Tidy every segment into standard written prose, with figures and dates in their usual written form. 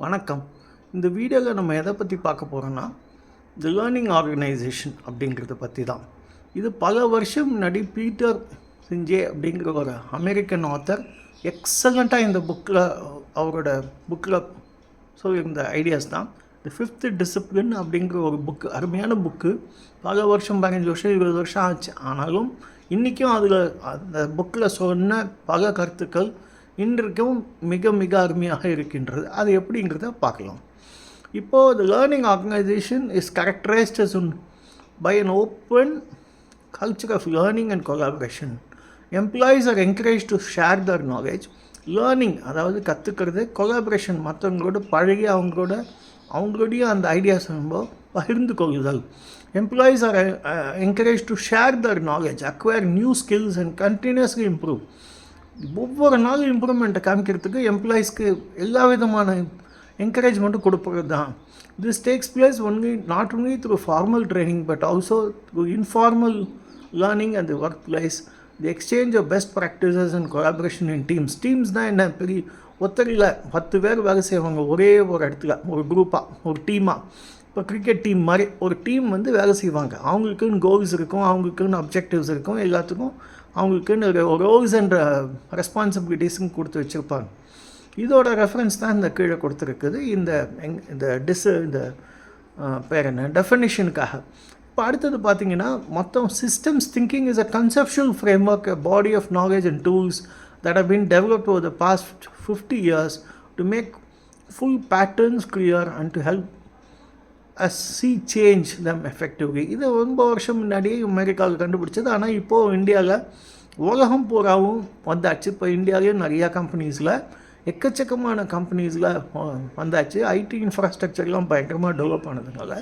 வணக்கம். இந்த வீடியோவில் நம்ம எதை பற்றி பார்க்க போகிறோன்னா, தி லேர்னிங் ஆர்கனைசேஷன் அப்படிங்கிறத பற்றி தான். இது பல வருஷம் முன்னாடி பீட்டர் சிஞ்சே அப்படிங்கிற ஒரு அமெரிக்கன் ஆத்தர் எக்ஸலண்ட்டாக இந்த அவரோட புக்கில் சொல்லியிருந்த ஐடியாஸ் தான். தி ஃபிஃப்த் டிசிப்ளின் அப்படிங்கிற ஒரு புக்கு, அருமையான புக்கு. பல வருஷம் 15 வருஷம் 20 வருஷம் ஆச்சு. ஆனாலும் இன்றைக்கும் அதில் அந்த புக்கில் சொன்ன பல கருத்துக்கள் இன்றைக்கும் மிக மிக அருமையாக இருக்கின்றது. அது எப்படிங்கிறத பார்க்கலாம். இப்போது the learning organization is characterized by an open culture of learning and collaboration. Employees are encourage to share their knowledge. Learning அதாவது கற்றுக்கிறது, கொலாபரேஷன் மற்றவங்களோட பழகி அவங்களுடைய அந்த ஐடியாஸ் நம்ம பகிர்ந்து கொள்ளுதல். Employees are encourage to share their knowledge, acquire new skills and continuously improve. ஒவ்வொரு நாளும் இம்ப்ரூவ்மெண்ட்டை காமிக்கிறதுக்கு எம்ப்ளாயீஸ்க்கு எல்லா விதமான என்கரேஜ்மெண்ட்டும் கொடுப்பது தான். This takes place not only through formal training but also through informal learning and the work place. The exchange of best practices and collaboration in teams. Teams தான் என்ன, பெரிய ஒத்தரில் 10 பேர் வேலை செய்வாங்க ஒரே ஒரு இடத்துல, ஒரு குரூப்பாக, ஒரு டீமாக. இப்போ கிரிக்கெட் டீம் மாதிரி ஒரு டீம் வேலை செய்வாங்க. அவங்களுக்குன்னு கோல்ஸ் இருக்கும், அவங்களுக்குன்னு அப்ஜெக்டிவ்ஸ் இருக்கும், எல்லாத்துக்கும் அவங்களுக்குன்னு ஒரு ரோல்ஸ் அண்ட் ரெஸ்பான்சிபிலிட்டிஸும் கொடுத்து வச்சுருப்பாங்க. இதோட ரெஃபரன்ஸ் தான் இந்த கீழே கொடுத்துருக்குது இந்த பேர் என்ன டெஃபினிஷனுக்காக. இப்போ அடுத்தது பார்த்தீங்கன்னா, மொத்தம் systems thinking is a conceptual frame work, a body of knowledge and tools that have been developed over the past 50 years to make full patterns clear and to help us see change them effectively. இது ரொம்ப வருஷம் முன்னாடியே அமெரிக்காவில் கண்டுபிடிச்சது. ஆனால் இப்போது இந்தியாவில் உலகம் பூராவும் வந்தாச்சு. இப்போ இந்தியாவிலேயும் நிறையா கம்பெனிஸில், எக்கச்சக்கமான கம்பெனிஸில் வந்தாச்சு. ஐடி இன்ஃப்ராஸ்ட்ரக்சர்லாம் பயங்கரமாக டெவலப் ஆனதுனால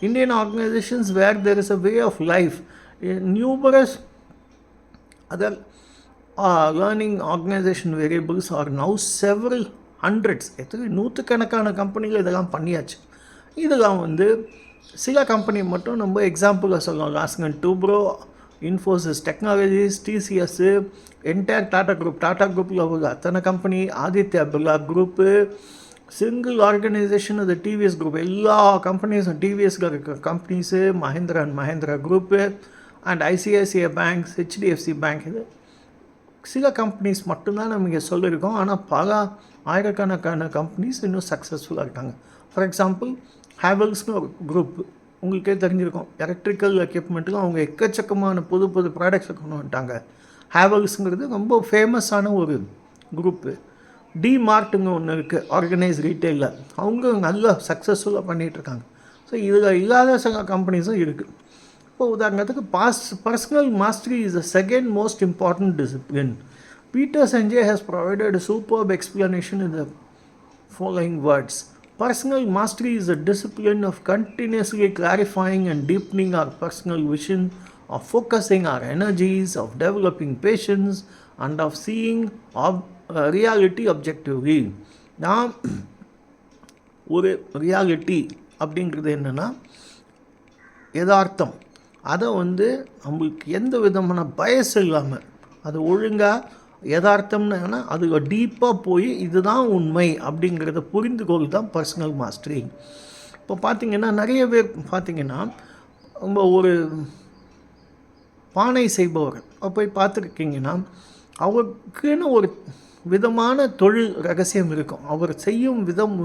Indian organizations where there is a way of life, numerous other learning organization variables are now several hundreds, நூற்றுக்கணக்கான கம்பெனிகள் இதெல்லாம் பண்ணியாச்சு. இதெல்லாம் சில கம்பெனி மட்டும் நம்ம எக்ஸாம்பிளாக சொல்லலாம். Larsen Toubro, Infosys technologies, TCS, entire Tata குரூப்பில் உள்ள அத்தனை company, Aditya Birla group, single organisation அது டிவிஎஸ் குரூப். எல்லா கம்பெனிஸும் டிவிஎஸ்ல இருக்கிற companies, Mahindra and Mahindra group and ICICI banks, HDFC bank. இது சில கம்பெனிஸ் மட்டும்தான் நம்ம இங்கே சொல்லியிருக்கோம். ஆனால் பல ஆயிரக்கணக்கான கம்பெனிஸ் இன்னும் சக்ஸஸ்ஃபுல்லாக இருக்காங்க. ஃபார் எக்ஸாம்பிள் ஹேவல்ஸ்னு ஒரு குரூப், உங்களுக்கே தெரிஞ்சிருக்கும். எலக்ட்ரிக்கல் எக்யூப்மெண்ட்டுக்கு அவங்க எக்கச்சக்கமான புது ப்ராடக்ட்ஸை கொண்டு வந்துட்டாங்க. ஹேவல்ஸுங்கிறது ரொம்ப ஃபேமஸான ஒரு குரூப்பு. டிமார்ட்டுங்க ஒன்று இருக்குது, ஆர்கனைஸ் ரீட்டெயிலில். அவங்க நல்லா சக்ஸஸ்ஃபுல்லாக பண்ணிகிட்ருக்காங்க. ஸோ இதில் இல்லாத சில கம்பெனிஸும் இருக்குது. இப்போ உதாரணத்துக்கு personal mastery is the second most important discipline. Peter Senge has provided a superb explanation in the following words. Personal mastery is a discipline of continuously clarifying and deepening our personal vision, of focusing our energies, of developing patience, and of seeing reality objectively. நாம் ஒரு reality அப்படிங்கிறது என்னென்னா யதார்த்தம். அதை நம்மளுக்கு எந்த விதமான பயஸ் இல்லாமல் அது ஒழுங்காக யதார்த்தம்னா அது டீப்பாக போய் இதுதான் உண்மை அப்படிங்கிறத புரிந்து கொள் தான் பர்சனல் மாஸ்டரி. இப்போ பார்த்திங்கன்னா நிறைய பேர் பார்த்திங்கன்னா நம்ம ஒரு பானை செய்பவர் போய் பார்த்துருக்கீங்கன்னா அவருக்குன்னு ஒரு விதமான தொழில் ரகசியம் இருக்கும். அவர் செய்யும் விதம்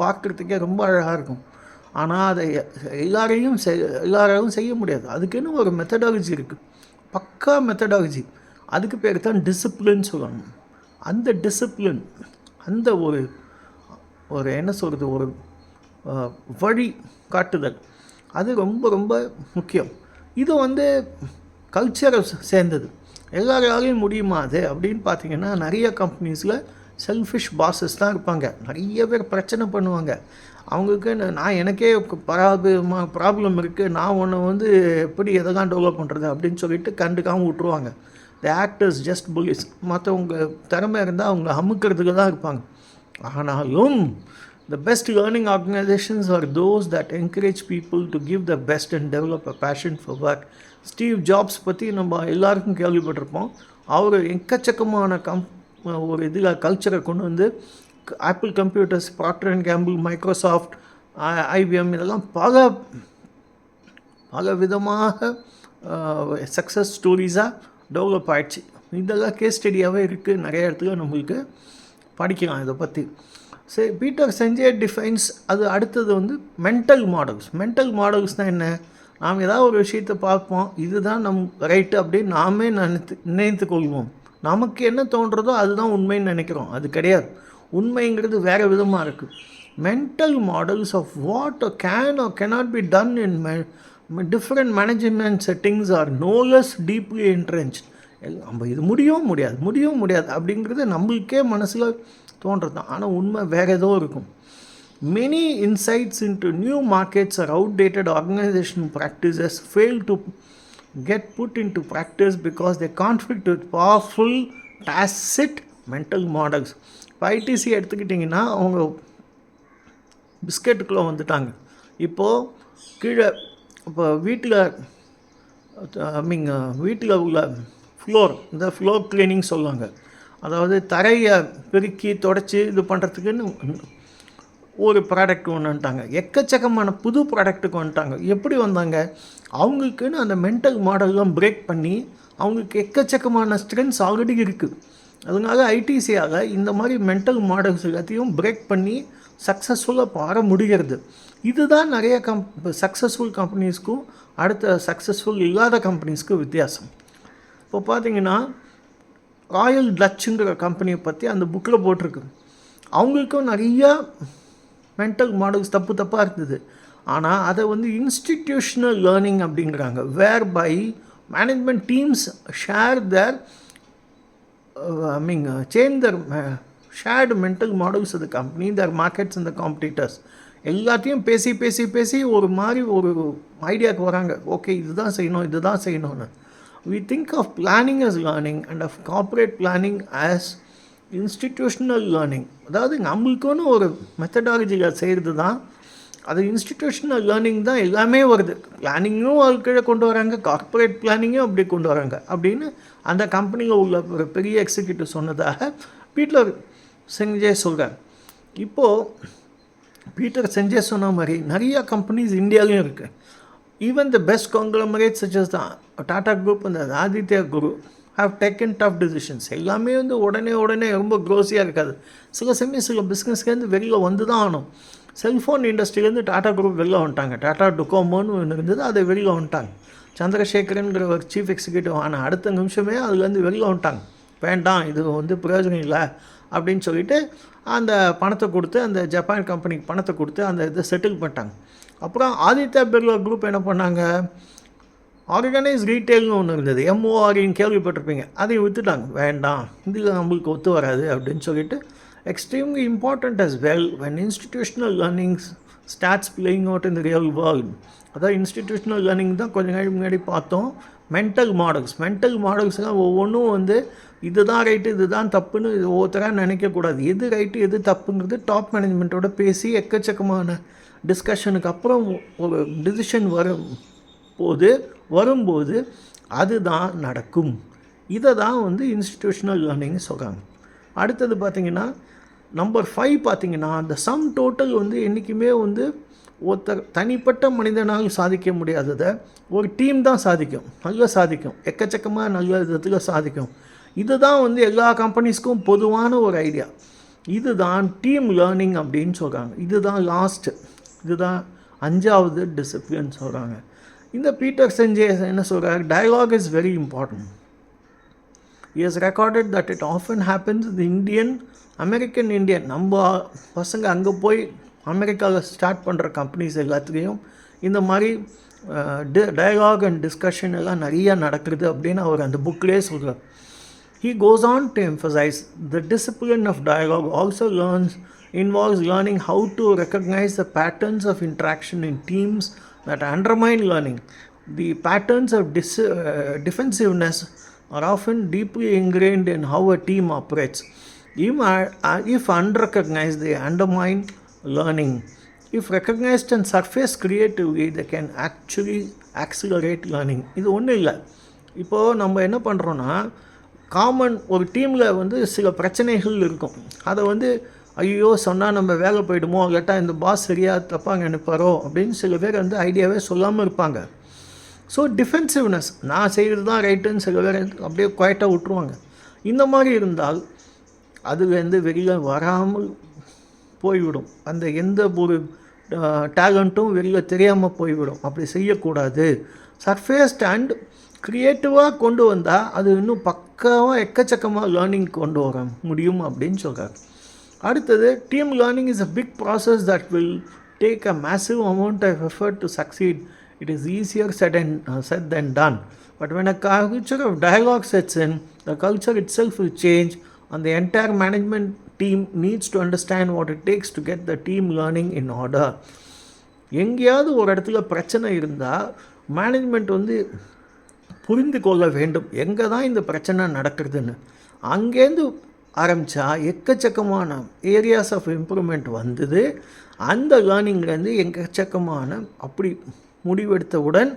பார்க்குறதுக்கே ரொம்ப அழகாக இருக்கும். ஆனால் அதை எல்லாராலும் செய்ய முடியாது. அதுக்குன்னு ஒரு மெத்தடாலஜி இருக்குது, பக்கா மெத்தடாலஜி. அதுக்கு பேர் தான் டிசிப்ளின் சொல்லணும். அந்த டிசிப்ளின், அந்த ஒரு என்ன சொல்கிறது, ஒரு வழி காட்டுதல், அது ரொம்ப ரொம்ப முக்கியம். இது கல்ச்சரை சேர்ந்தது. எல்லாராலையும் முடியுமா அது அப்படின்னு பார்த்தீங்கன்னா நிறைய கம்பெனிஸில் செல்ஃபிஷ் பாஸஸ் தான் இருப்பாங்க. நிறைய பேர் பிரச்சனை பண்ணுவாங்க. அவங்களுக்கு எனக்கே ப்ராப்ளம் இருக்குது, நான் ஒன்று எப்படி எதெல்லாம் டெவலப் பண்ணுறது அப்படின்னு சொல்லிட்டு கண்டுக்காமல் விட்ருவாங்க. The actors just police. மற்றவங்க திறமை இருந்தால் அவங்க அமுக்கிறதுக்கு தான் இருப்பாங்க. ஆனாலும் the best learning organisations are those that encourage people to give the best and develop a passion for work. Steve jobs பற்றி நம்ம எல்லாருக்கும் கேள்விப்பட்டிருப்போம். அவர் எக்கச்சக்கமான ஒரு இதில் கல்ச்சரை கொண்டு Apple computers, Procter and Gamble, Microsoft, IBM இதெல்லாம் பல விதமாக சக்ஸஸ் ஸ்டோரிஸாக டெவலப் ஆகிடுச்சு. இதெல்லாம் கேஸ் ஸ்டடியாகவே இருக்குது, நிறைய இடத்துல நம்மளுக்கு படிக்கலாம் இதை பற்றி. சரி, பீட்டர் செஞ்சே டிஃபைன்ஸ் அது அடுத்தது வந்து மென்டல் மாடல்ஸ்னால் என்ன? நாம் ஏதாவது ஒரு விஷயத்தை பார்ப்போம், இதுதான் ரைட்டு அப்படின்னு நாமே நினைத்து கொள்வோம். நமக்கு என்ன தோன்றதோ அதுதான் உண்மைன்னு நினைக்கிறோம். அது கிடையாது. உண்மைங்கிறது வேறு விதமாக இருக்குது. Mental models of what can or cannot be done in different management settings are no less deeply entrenched. நம்ம இது முடியவும் முடியாது அப்படிங்கிறது நம்மளுக்கே மனசில் தோன்றது தான். ஆனால் உண்மை வேறு ஏதோ இருக்கும். Many insights into new markets or outdated organizational practices fail to get put into practice because they conflict with powerful tacit mental models. இப்போ ஐடிசி எடுத்துக்கிட்டிங்கன்னா அவங்க பிஸ்கெட்டுக்குள்ளே வந்துட்டாங்க. இப்போது கீழே இப்போ வீட்டில் உள்ள இந்த ஃப்ளோர் க்ளீனிங் சொல்லுவாங்க. அதாவது தரையை பெருக்கி தொடச்சி இது பண்ணுறதுக்குன்னு ஒரு ப்ராடக்ட் ஒன்று வந்துட்டாங்க. எக்கச்சக்கமான புது ப்ராடக்ட்டுக்கு வந்துட்டாங்க. எப்படி வந்தாங்க? அவங்களுக்குன்னு அந்த மென்டல் மாடல்லாம் பிரேக் பண்ணி அவங்களுக்கு எக்கச்சக்கமான ஸ்ட்ரென்த்ஸ் ஆல்ரெடி இருக்குது. அதனால ஐடிசியால் இந்த மாதிரி மென்டல் மாடல்ஸ் எல்லாத்தையும் பிரேக் பண்ணி சக்ஸஸ்ஃபுல்லாக வர முடிகிறது. இதுதான் நிறைய சக்ஸஸ்ஃபுல் கம்பெனிஸ்க்கும் அடுத்த சக்ஸஸ்ஃபுல் இல்லாத கம்பெனிஸ்க்கும் வித்தியாசம். இப்போ பார்த்தீங்கன்னா ராயல் டச்சுங்கிற கம்பெனியை பற்றி அந்த புக்கில் போட்டிருக்கு. அவங்களுக்கும் நிறையா மென்டல் மாடல்ஸ் தப்பாக இருந்தது. ஆனால் அதை வந்து இன்ஸ்டிடியூஷனல் லேர்னிங் அப்படிங்கிறாங்க. Whereby management teams share their change their shared mental models of the company, their markets and the competitors எல்லாத்தையும் பேசி ஒரு மாதிரி ஒரு ஐடியாவுக்கு வராங்க. ஓகே, இதுதான் செய்யணும்னு. We think of planning as learning and of corporate planning as institutional learning. அதாவது நம்மளுக்குன்னு ஒரு மெத்தடாலஜியில் செய்கிறது தான் அது இன்ஸ்டிடியூஷனல் லேர்னிங் தான் எல்லாமே வருது. பிளானிங்கும் அது கீழே கொண்டு வராங்க, கார்ப்பரேட் பிளானிங்கும் அப்படி கொண்டு வராங்க அப்படின்னு அந்த கம்பெனியில் உள்ள ஒரு பெரிய எக்ஸிக்யூட்டிவ் சொன்னதாக பீட்டர் செஞ்சே சொல்கிறார். இப்போது பீட்டர் செஞ்சே சொன்ன மாதிரி நிறையா கம்பெனிஸ் இந்தியாவிலையும் இருக்குது. Even the best conglomerates such as the Tata Group and the Aditya Group have taken tough decisions. எல்லாமே வந்து உடனே ரொம்ப க்ரோஸியாக இருக்காது. சில பிஸ்னஸ்லேருந்து வெளியில் வந்து தான் ஆகணும். செல்ஃபோன் இண்டஸ்ட்ரியிலேருந்து டாடா குரூப் வெளில வந்துட்டாங்க. டாடா டொக்கோமோன்னு ஒன்று இருந்தது, அதை வெளியில் வந்துட்டாங்க. சந்திரசேகரன்கிற ஒரு சீஃப் எக்ஸிக்யூட்டிவ் ஆனால் அடுத்த நிமிஷமே அதுலேருந்து வெளியில் வந்துட்டாங்க. வேண்டாம், இது வந்து பிரயோஜனம் இல்லை அப்படின்னு சொல்லிட்டு அந்த பணத்தை கொடுத்து, அந்த ஜப்பான் கம்பெனிக்கு பணத்தை கொடுத்து அந்த இதை செட்டில் பண்ணிட்டாங்க. அப்புறம் ஆதித்யா பிர்லா குரூப் என்ன பண்ணாங்க? ஆர்கனைஸ் ரீட்டெயில்னு ஒன்று இருந்தது, எம்ஓஆர்ன்னு கேள்விப்பட்டிருப்பீங்க. அதையும் விற்றுட்டாங்க. வேண்டாம், இதில் நம்மளுக்கு ஒத்து வராது அப்படின்னு சொல்லிட்டு. Extremely important as well when institutional learnings starts playing out in the real world. அதாவது இன்ஸ்டிடியூஷனல் லேர்னிங் தான் கொஞ்சம் நாள் முன்னாடி பார்த்தோம். மென்டல் மாடல்ஸ்லாம் ஒவ்வொன்றும் வந்து இதுதான் ரைட்டு இதுதான் தப்புன்னு ஒவ்வொருத்தராக நினைக்கக்கூடாது. எது ரைட்டு எது தப்புங்கிறது டாப் மேனேஜ்மெண்ட்டோட பேசி எக்கச்சக்கமான டிஸ்கஷனுக்கு அப்புறம் ஒரு டிசிஷன் வரும்போது அதுதான் நடக்கும். இதை தான் வந்து இன்ஸ்டிடியூஷனல் லேர்னிங் சொல்கிறாங்க. அடுத்தது பார்த்திங்கன்னா நம்பர் 5 பார்த்திங்கன்னா அந்த சம் டோட்டல் வந்து என்றைக்குமே வந்து ஒருத்தர் தனிப்பட்ட மனிதனால் சாதிக்க முடியாததை ஒரு டீம் தான் சாதிக்கும். எக்கச்சக்கமாக நல்ல விதத்தில் சாதிக்கும். இதுதான் வந்து எல்லா கம்பெனிஸ்க்கும் பொதுவான ஒரு ஐடியா. இதுதான் டீம் லேர்னிங் அப்படின்னு சொல்கிறாங்க. இதுதான் 5வது டிசிப்ளின் சொல்கிறாங்க. இந்த பீட்டர் செஞ்சே என்ன சொல்கிறார்? Dialogue is very important. He has recorded that it often happens in American Indian நம்ம பசங்க அங்கே போய் அமெரிக்காவில் ஸ்டார்ட் பண்ணுற கம்பெனிஸ் எல்லாத்துலேயும் இந்த மாதிரி டயலாக் அண்ட் டிஸ்கஷன் எல்லாம் நிறையா நடக்குது அப்படின்னு அவர் அந்த புக்லேயே சொல்கிறார். He goes on to emphasize the discipline of dialogue also involves learning how to recognize the patterns of interaction in teams that undermine learning. The patterns of defensiveness are often deeply ingrained in how a team operates. If unrecognized, they undermine learning. If recognized and surface creatively, they can actually accelerate learning. இது ஒன்றும் இல்லை. இப்போது நம்ம என்ன பண்ணுறோன்னா, common ஒரு டீமில் வந்து சில பிரச்சனைகள் இருக்கும். அதை வந்து ஐயோ சொன்னால் நம்ம வேலை போயிடுமோ, இல்லாட்டா இந்த பாஸ் சரியாக தப்பாக நினைப்பாரோ அப்படின்னு சில பேர் வந்து ஐடியாவே சொல்லாமல் இருப்பாங்க. ஸோ டிஃபென்சிவ்னஸ், நான் செய்கிறது தான் ரைட்டுன்னு சில பேர் அப்படியே குவைட்டாக விட்ருவாங்க. இந்த மாதிரி இருந்தால் அதுலேருந்து வெளியில் வராமல் போய்விடும். அந்த எந்த ஒரு டேலண்ட்டும் வெளியில் தெரியாமல் போய்விடும். அப்படி செய்யக்கூடாது. சர்ஃபேஸ் அண்ட் க்ரியேட்டிவாக கொண்டு வந்தால் அது இன்னும் பக்காவாக எக்கச்சக்கமாக லேர்னிங் கொண்டு வர முடியும் அப்படின்னு சொல்கிறார். அடுத்தது, team learning is a big process that will take a massive amount of effort to succeed. It is easier said than done. But when a culture of dialogue sets in, the culture itself will change, and the entire management team needs to understand what it takes to get the team learning in order. எங்கேயாவது ஒரு இடத்துல பிரச்சனை இருந்தால் management வந்து புரிந்து கொள்ள வேண்டும் எங்கே தான் இந்த பிரச்சனை நடக்கிறதுன்னு. அங்கேருந்து ஆரம்பித்தா எக்கச்சக்கமான ஏரியாஸ் ஆஃப் இம்ப்ரூவ்மெண்ட் வந்தது. அந்த லேர்னிங்லேருந்து எக்கச்சக்கமான அப்படி முடிவெடுத்தவுடன்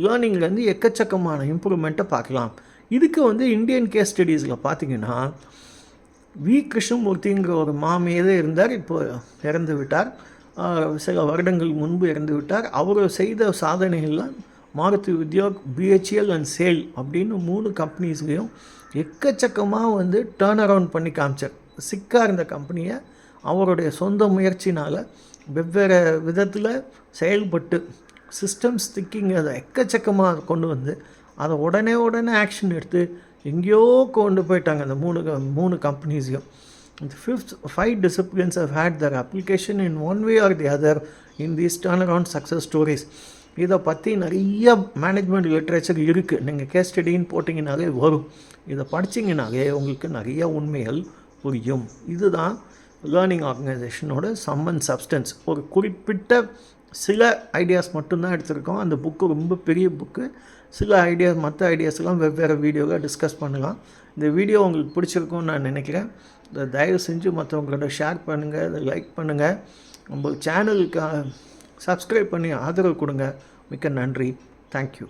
லேர்னிங்லேருந்து எக்கச்சக்கமான இம்ப்ரூவ்மெண்ட்டை பார்க்கலாம். இதுக்கு வந்து இந்தியன் கேஸ் ஸ்டடீஸில் பார்த்திங்கன்னா வி கிருஷ்ணமூர்த்திங்கிற ஒரு மாமேதே இருந்தார். இப்போ இறந்து விட்டார். சில வருடங்கள் முன்பு இறந்து விட்டார். அவர் செய்த சாதனைகள்லாம் Maruti Udyog, BHEL and SAIL அப்படின்னு 3 கம்பெனிஸ்லையும் எக்கச்சக்கமாக வந்து டேர்ன் அரவுண்ட் பண்ணி காமிச்சார். சிக்காக இருந்த கம்பெனியை அவருடைய சொந்த முயற்சினால் வெவ்வேறு விதத்தில் செயல்பட்டு சிஸ்டம்ஸ் திங்கிங் அதை எக்கச்சக்கமாக கொண்டு வந்து அதை உடனே ஆக்ஷன் எடுத்து எங்கேயோ கொண்டு போயிட்டாங்க அந்த 3 கம்பெனிஸையும். The 5 disciplines have had their application in one way or the other in these turnaround success stories. இதை பற்றி நிறைய மேனேஜ்மெண்ட் லிட்ரேச்சர் இருக்குது. நீங்கள் கேஸ் ஸ்டடின்னு போட்டிங்கனாலே வரும். இதை படிச்சிங்கனாலே உங்களுக்கு நிறைய உண்மைகள் புரியும். இதுதான் லேர்னிங் ஆர்கனைசேஷனோட சம் அண்ட் சப்ஸ்டன்ஸ். ஒரு குறிப்பிட்ட சில ஐடியாஸ் மட்டும்தான் எடுத்திருக்கோம். அந்த புக்கு ரொம்ப பெரிய புக்கு. சில ஐடியாஸ், மற்ற ஐடியாஸ்லாம் வெவ்வேறு வீடியோவில் டிஸ்கஸ் பண்ணலாம். இந்த வீடியோ உங்களுக்கு பிடிச்சிருக்கும்னு நான் நினைக்கிறேன். இதை தயவு செஞ்சு மற்றவங்களோட ஷேர் பண்ணுங்கள், இதை லைக் பண்ணுங்கள், நம்ம சேனலுக்கு சப்ஸ்கிரைப் பண்ணி ஆதரவு கொடுங்க. மிக்க நன்றி. தேங்க்யூ.